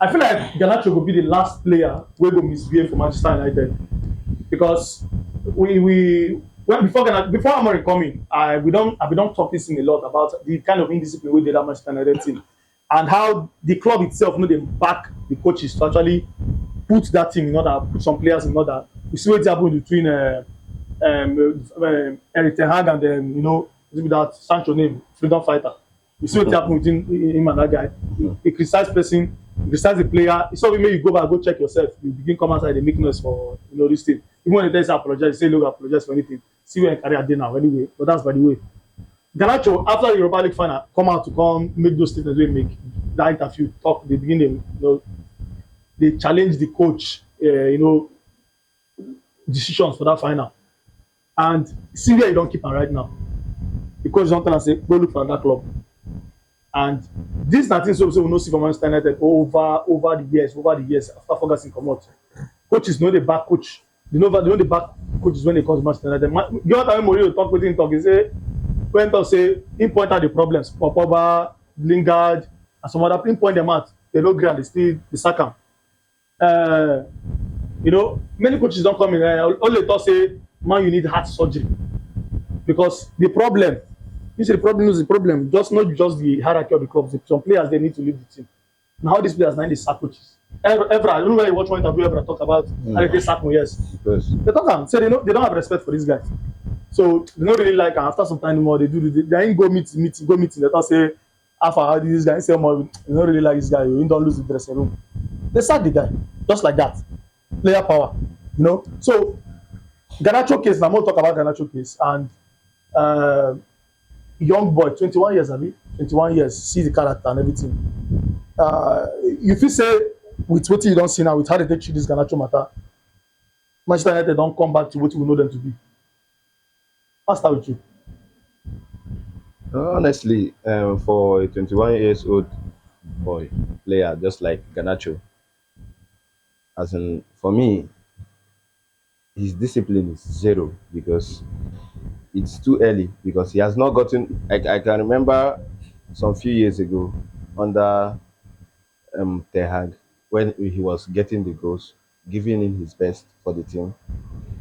I feel like Garnacho will be the last player who will misbehave for Manchester United because we when before Amorim coming, we don't talk this in a lot about the kind of indiscipline we did at Manchester United team and how the club itself know they back the coaches to actually put that team in order, put some players in order. We see what happened between Eric Ten Hag and that Sancho name, freedom fighter. We see what happened between him and that guy. He criticized person, he criticized the player. It's something make you go back, go check yourself. You begin come outside, they make noise for this thing. Even when they tell you apologize, say look, apologize for anything. See where your career did now anyway. But that's by the way. Garnacho, after the Europa League final, come out to come make those statements we make. That interview, talk, they begin they challenge the coach, decisions for that final. And see where you don't keep am right now. The coach don tell am say go look for another club. And this na thing so we no see for Manchester United over the years after Ferguson comot. Coaches no dey back coach. They no dey back coaches when they come to Manchester United. The other time Mourinho talk wetin he talk, he say when talk say he point out the problems. Pogba, Lingard, and some other him point them out. They no gree and they still dey sack am. Many coaches don come in only talk say man you need heart surgery because the problem the problem is the problem just not just the hierarchy of the clubs. Some players they need to leave the team. Na how these players na dey sack coaches. Evra, I don't know where you watch one interview Evra talk about how they sack him. Yes, they talk am say they don't have respect for these guys, so they don't really like am. After some time anymore they ain't go meeting. They talk say how this guy say more they don't really like this guy. He don't lose the dressing room. They sack the guy just like that. Player power, So Garnacho case, now more talk about Garnacho case and young boy, 21 years, 21 years, see the character and everything. You feel say with what you don't see now, with how they take this Garnacho matter, Manchester United don't come back to what we know them to be. I'll start with you. Honestly, for a 21 years old boy player just like Garnacho, as in for me, his discipline is zero because it's too early because he has not gotten. I can remember some few years ago under Ten Hag when he was getting the goals, giving in his best for the team,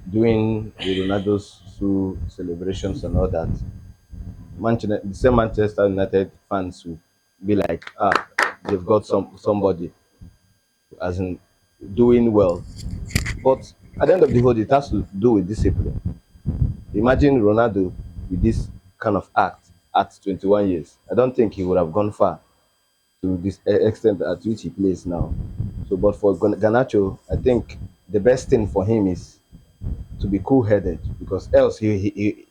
doing the Ronaldo's two celebrations and all that. The same Manchester United fans will be like, they've got somebody as in doing well. But at the end of the day, it has to do with discipline. Imagine Ronaldo with this kind of act at 21 years. I don't think he would have gone far to this extent at which he plays now. So, but for Garnacho, I think the best thing for him is to be cool-headed because else he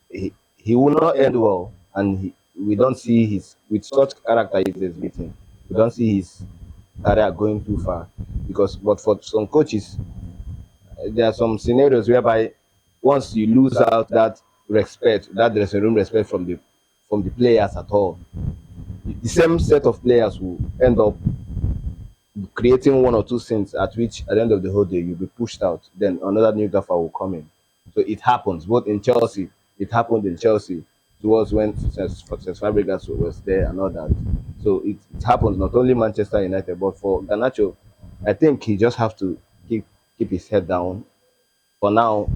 will not end well, and we don't see his with such character he's exhibiting. We don't see his career going too far because, but for some coaches, there are some scenarios whereby once you lose out that respect, that dressing room respect from the players at all, the same set of players will end up creating one or two sins at which at the end of the whole day you'll be pushed out. Then another new gaffer will come in. So it happens both in Chelsea. It happened in Chelsea towards when Fabregas was there and all that. So it happens not only Manchester United, but for Garnacho, I think he just have to keep his head down. For now,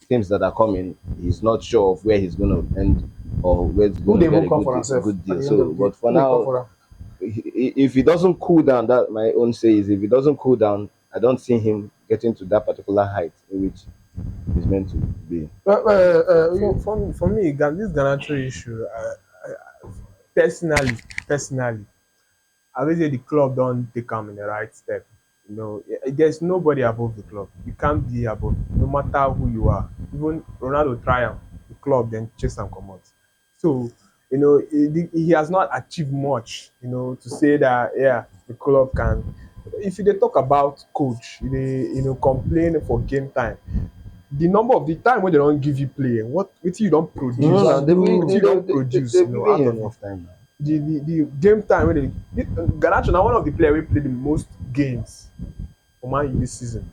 teams that are coming, he's not sure of where he's going to end or where he's Who going they to get will come for himself? good deal. So, but for now, if he doesn't cool down, that my own say is if he doesn't cool down, I don't see him getting to that particular height in which he's meant to be. For me, this Garnacho issue, personally, I would say the club don't take him in the right step. There's nobody above the club. You can't be above, no matter who you are. Even Ronaldo try am, the club then chase and come out. So, he has not achieved much, to say that, yeah, the club can. If they talk about coach, they, complain for game time. The number of the time when they don't give you play, what you don't produce, No, you don't produce, they've given out you of it. enough time now. The game time when Garnacho now one of the players who play the most games for Man U this season.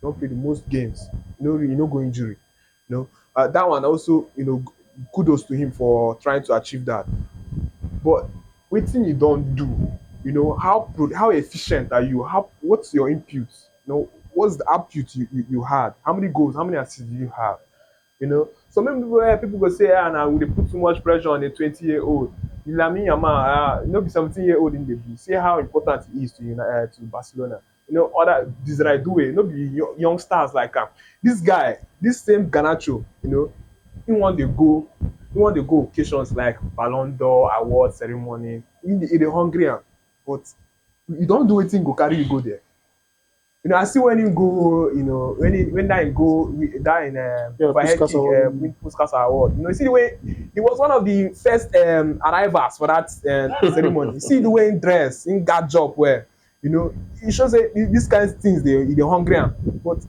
Don't play the most games. No go injury. That one also, kudos to him for trying to achieve that. But wetin you don't do You know, how efficient are you? What's your input? You know, what's the output you had? How many goals? How many assists do you have? You know, so many people go say, ah, now they put too much pressure on a 20-year-old. Lamine Yamal, no be 17-year-old in the B. See how important he is to Barcelona. You know, other this right way, no be young stars like this guy, this same Garnacho, you know, he want dey go occasions like Ballon d'Or award ceremony. He dey hungry am, but you don do wetin go carry you go there. You know, I see when you go, you know, when that him go that in Yeah, overhead Puskas kick Award. win Puskas award. You know, you see the way he was one of the first arrivals for that ceremony. You see the way he dress, he got job well. You know, it shows that these kind of things they hungry am, but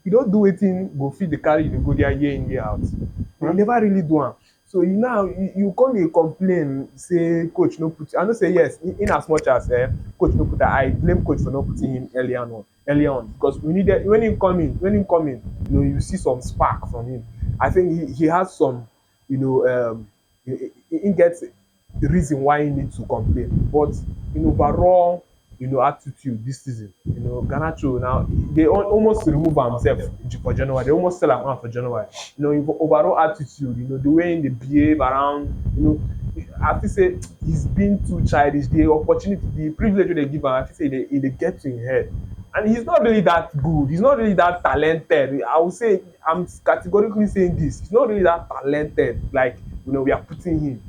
you don't do wetin go fit dey carry you dey go there year in year out. You never really do am. So you now you come dey complain say coach no put. I know say yes, in as much as coach no put, I blame coach for not putting him early on because we needed when he come in, you know, you see some spark from him. I think he has some, you know, he gets the reason why he needs to complain. But in overall, you know, attitude this season, you know, Garnacho now they almost remove himself for January. They almost sell him out for January. You know, in overall attitude, you know, the way they behave around, you know, I have to say he's been too childish. The opportunity, the privilege they give him, I have to say they get to his head. And he's not really that good. He's not really that talented. I would say I'm categorically saying this. He's not really that talented. Like, you know, we are putting him.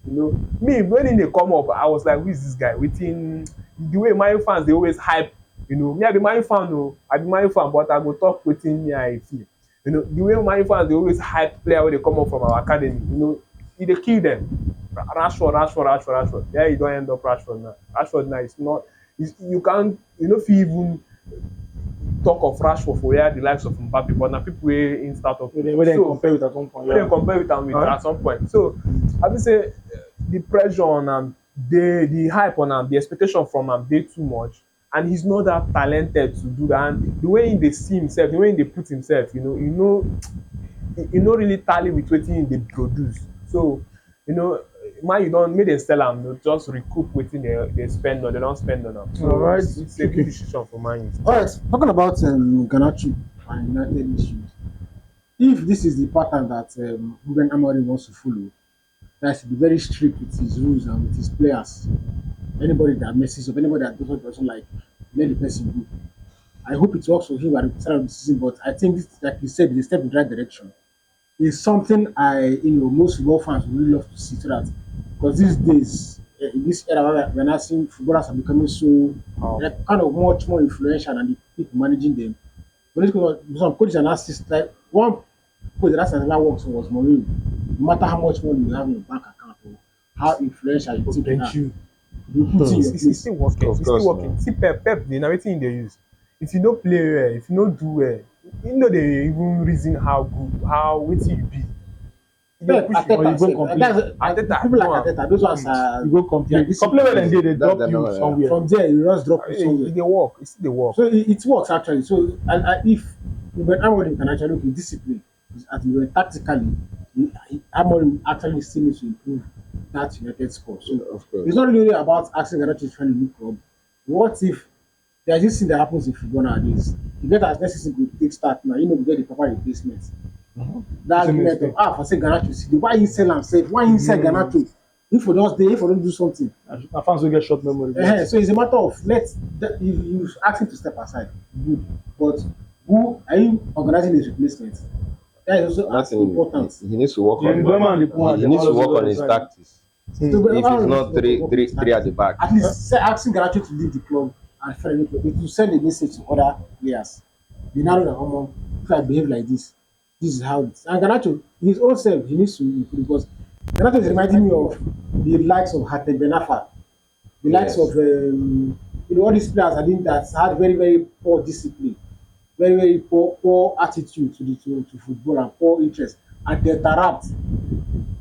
You know, me when he dey come up, I was like, who is this guy? Waiting the way my fans they always hype. You know, me I be my fan, no, I be my fan, but I go talk waiting me I feel. You know, the way my fans they always hype player when they come up from our academy. You know, he dey kill them. Rashford. Yeah, you don't end up Rashford now. Rashford now is not. You can't. You know, if you even talk of Rashford for where the likes of Mbappe, but now people wey in start off. When they compare with at one point. When they compare with am with at some point. So I will say the pressure on am, the hype on am, the expectation from am dey too much, and he's not that talented to do that. And the way he dey see himself, the way he dey put himself, he no really tally with wetin he dey produce. So you know, man, you don make dem sell am, you know, just recoup wetin they spend on, they don spend on am. So Alright. it's a good decision for Man U. All right, talking about Garnacho and United issues, if this is the pattern that Ruben Amorim wants to follow, that's to be very strict with his rules and with his players. Anybody that messes up, anybody that doesn't like, let the person go. I hope it works for him at the start of the season, but I think this, like you said, is a step in the right direction. It's something most football fans would really love to see, so that because these days, in this era where we're not seeing footballers are becoming so like, kind of much more influential than the people managing them. But some coaches and assistants, like one coach that never works was Mourinho. No matter how much money you have in your bank account or how influential you think you are, you put in your It's place. still working. Of It's still course, working. man. See Pep, the narrating they use. If you no play well, if you no do well, you know they even reason how good, how wetin you be. You dey Pep, push or you Arteta, go said, complain. Arteta, people like no, Arteta, those ones are You go complain. yeah, Complain when they That's drop the you normal, yeah. somewhere. from there you just drop it it somewhere. dey work. It still dey work. So it works actually. So and if Amorim can actually look at discipline, as you were tactically, Amorim actually still needs to improve that United score. So Of course. it's not really about asking Garnacho to trying to look up. What if there's this thing that happens in football nowadays? You get as next season go take start now, you know, we get the proper replacement. That argument of for say Garnacho, see why you sell and say why you sell Garnacho? If we just if we don't do something. My fans will get short memory. So it's a matter of you ask him to step aside, good. But who are you organizing his replacement? That is also That's important. he needs to work Yeah, on Bremer and Liverpool, he they needs to always work on go his inside. tactics. So, If it's not three at the back. at least say, asking Garnacho to leave the club and find a new club, it will send a message to other players. They now know that if I behave like this is how it is. And Garnacho, his own self, he needs to improve because Garnacho is reminding me of the likes of Hatem Benafa, the likes Yes. of all these players I think that had very, very poor discipline, very, very poor attitude to football and poor interest. And they're trapped.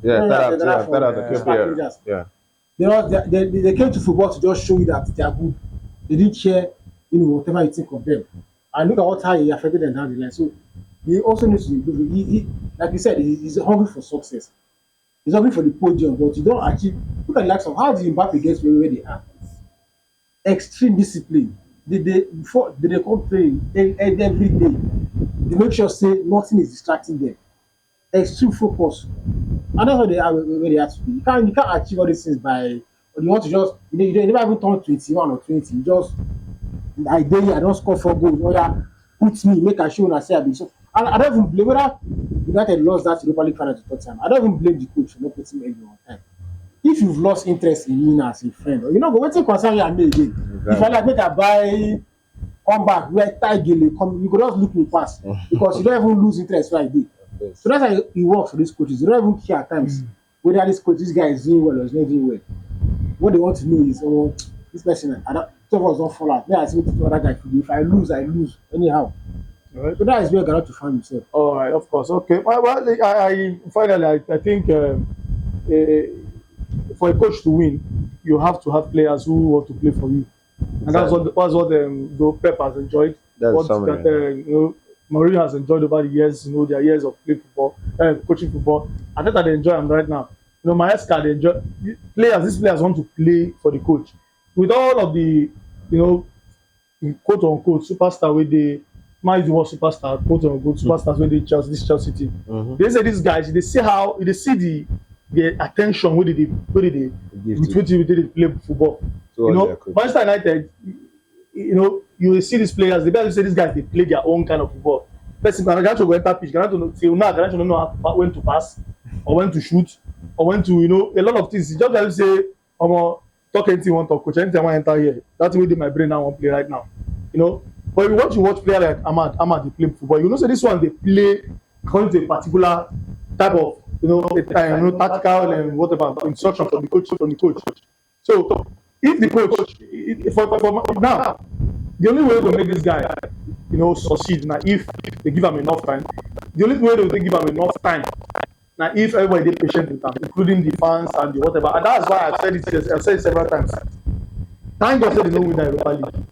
Yeah, Tarabt from, Tarabt, Spark yeah. Rangers. Yeah. They came to football to just show you that they are good. They didn't care, whatever you think of them. And look at how he affected them down the line. So he also needs to improve. Like you said, he's hungry for success. He's hungry for the podium, but you don't achieve. Look at the likes of how the Mbappe gets where they are. extreme discipline. They before they come play every day. They make sure say nothing is distracting them. Extreme focus. And that's what they are where they are today. You can't achieve all these things by or you want to just you don't you never even turn 21 or 20. You just I dey here, I don score 4 goals. Oh yeah, put me, make I show una say I be so. And I don't even blame whether United lost that Europa League final to Tottenham. I don't even blame the coach for not putting me on time. If you've lost interest in me as a friend, or you know, go wetin concern you and me again. If I Exactly. like make I buy come back wear tie gele come, you go just look me pass because you don't even lose interest where I dey. Yes. So that's how e work for these coaches. They don't even care at times whether this guy is doing well or is not doing well. What they want to know is, oh, this person, I don't, two of us don't fall out. Then I see what the other guy could do. If I lose, I lose anyhow. All right. So that is where Garnacho to find himself. All right, of course. Okay. Well, I finally, I think for a coach to win, you have to have players who want to play for you, and that's what Pep has enjoyed. That's What summary. that Mourinho has enjoyed over the years. Their years of playing football, coaching football. I think that they enjoy him right now. Maesca, they enjoy players. These players want to play for the coach. With all of the, you know, quote unquote superstar where they Man U was superstar, quote unquote superstars where they Chelsea team. Mm-hmm. They say these guys, they see how they see the attention where they Give with to which they play football. towards their coach. Manchester United, you will see these players, they barely say these guys they play their own kind of football. Person Garnacho go enter pitch, Garnacho don't know when to pass or when to shoot or when to, a lot of things. He just barely say, talk anything want talk, coach, anything I want enter here. That's the way my brain now want play right now. But if you want to watch player like Ahmad they play football, say this one they play according to a particular type of tactical and whatever instruction from the coach. So if the coach for now, the only way to make this guy succeed now if they give him enough time. The only way they give him enough time now if everybody dey patient with him, including the fans and the whatever. And that's why I've said it several times. Thank God say they no win that Europa League.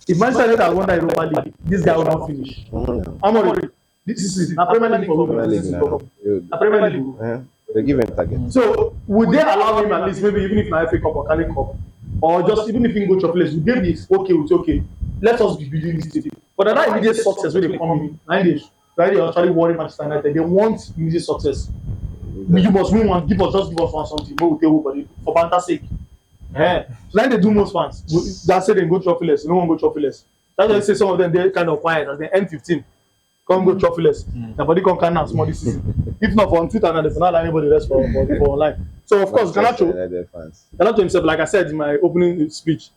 If Manchester United had won that Europa League, this guy will not finish. I'm already. This is a Premier League for Premier women. League This is now. a Premier League. They give him target. So would they allow him at least maybe even if na FA Cup or Carling Cup, or just even if he go chop place, would they be okay? Let us be building this team. But that immediate success when they come in, 9 days, they actually worry Manchester United. They want immediate success. You must win one. Give us one something. But we take over for banter sake. Yeah. So like they do most fans. That's say they go trophyless. No one go trophyless. That's why I say some of them they kind of quiet as they end 15. Come go trophyless. Nobody come can now small this season. If not for on Twitter, now they not allow anybody rest for online. So of course, Garnacho himself, like I said in my opening speech,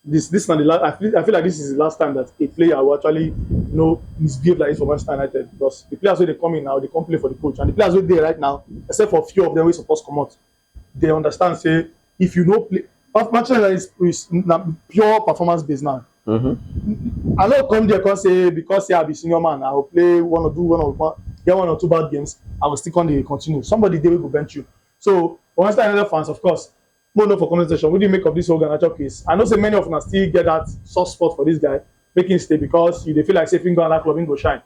this is not the last. I feel like this is the last time that a player will actually misbehave like this for Manchester United, because the players where they come in now, they come play for the coach, and the players where they right now, except for a few of them we supposed to come out, they understand say if you no play, Manchester United is pure performance based now. I no come there come say because say I be senior man, I will play get one or two bad games, I will still continue. Somebody there will go bench you. So for Manchester United fans, of course, more no for conversation. What do you make of this whole Garnacho case? I know say many of us still get that soft spot for this guy, making stay because they feel like say if you go on that club, he go shine.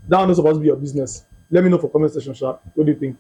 That one is supposed to be your business. Let me know for comment section, sir. What do you think?